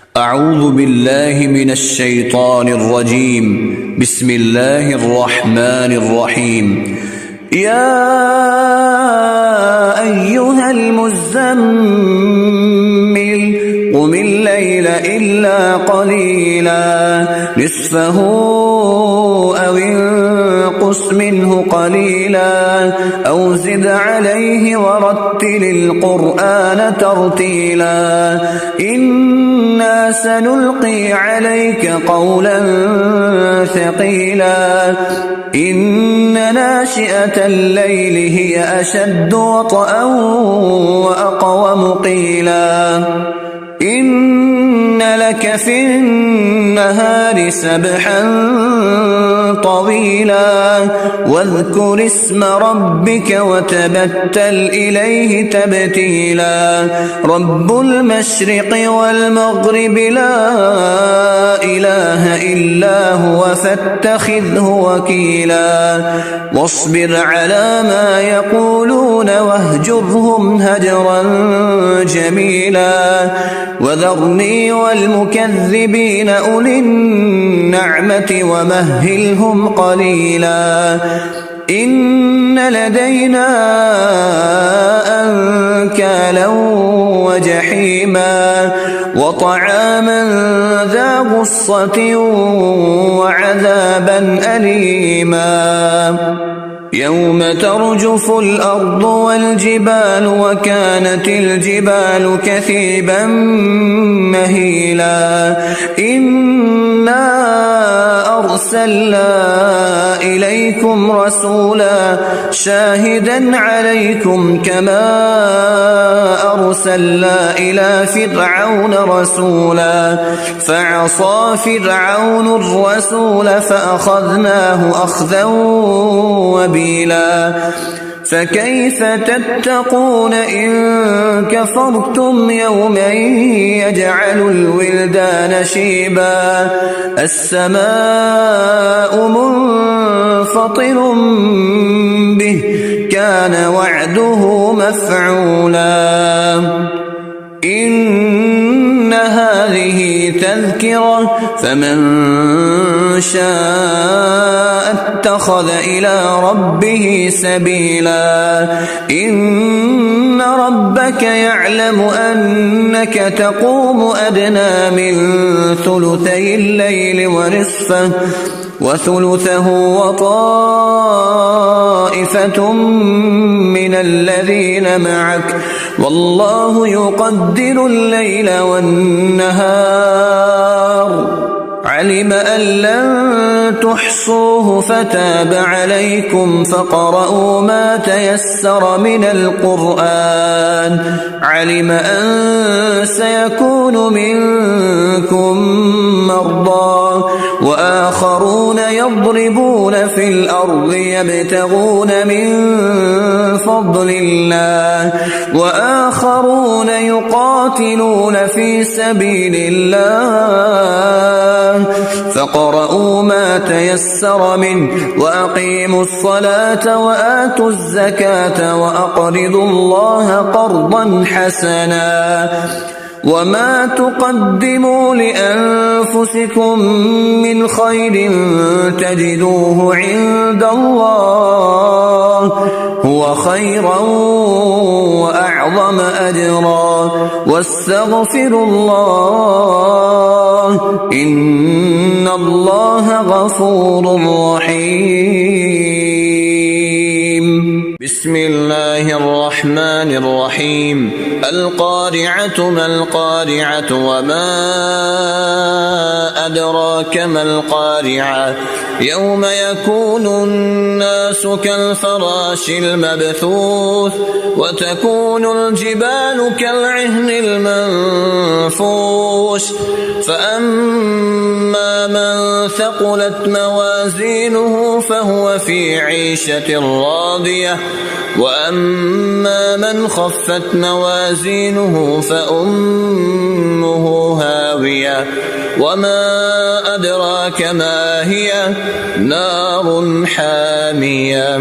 أعوذ بالله من الشيطان الرجيم. بسم الله الرحمن الرحيم. يا أيها المزمل قم الليل إلا قليلا نصفه أو انقص منه قليلا أو زد عليه ورتل القرآن ترتيلا إنا سنلقي عليك قولا ثقيلا إن ناشئة الليل هي أشد وطئا وأقوم قيلا إن لك في النهار سبحا طويلا واذكر اسم ربك وتبتل إليه تبتيلا رب المشرق والمغرب لا إله إلا هو فاتخذه وكيلا واصبر على ما يقولون واهجرهم هجرا جميلا وذرني والمكذبين أولي النعمة ومهلهم قليلا إن لدينا أنكالا وجحيما وطعاما ذا غصة وعذابا أليما يوم ترجف الأرض والجبال وكانت الجبال كثيبا مهيلا إنا أرسلنا إليكم رسولا شاهدا عليكم كما أرسلنا إلى فرعون رسولا فعصى فرعون الرسول فأخذناه أخذا وبيلا فكيف تتقون إن كفرتم يوما يجعل الولدان شيبا السماء منفطر به كان وعده مفعولا إن هذه تذكرة فمن شاء اتخذ إلى ربه سبيلا إن ربك يعلم أنك تقوم أدنى من ثلثي الليل ونصفه وثلثه وطائفة من الذين معك والله يقدر الليل والنهار علم أن لن تحصوه فتاب عليكم فقرؤوا ما تيسر من القرآن علم أن سيكون منكم مرضى وآخرون يضربون في الأرض يبتغون من فضل الله وآخرون يقاتلون في سبيل الله فاقرؤوا ما تيسر منه وأقيموا الصلاة وآتوا الزكاة وأقرضوا الله قرضا حسنا وما تقدموا لأنفسكم من خير تجدوه عند الله هو خيرا وأعظم أجرا واستغفروا الله إن الله غفور رحيم. بسم الله الرحمن الرحيم. القارعة ما القارعة وما أدراك ما القارعة يوم يكون الناس كالفراش المبثوث وتكون الجبال كالعهن المنفوش فأما من ثقلت موازينه فهو في عيشة راضية وأما من خفت موازينه فأمه هاوية وما أدراك ما هي نار حامية.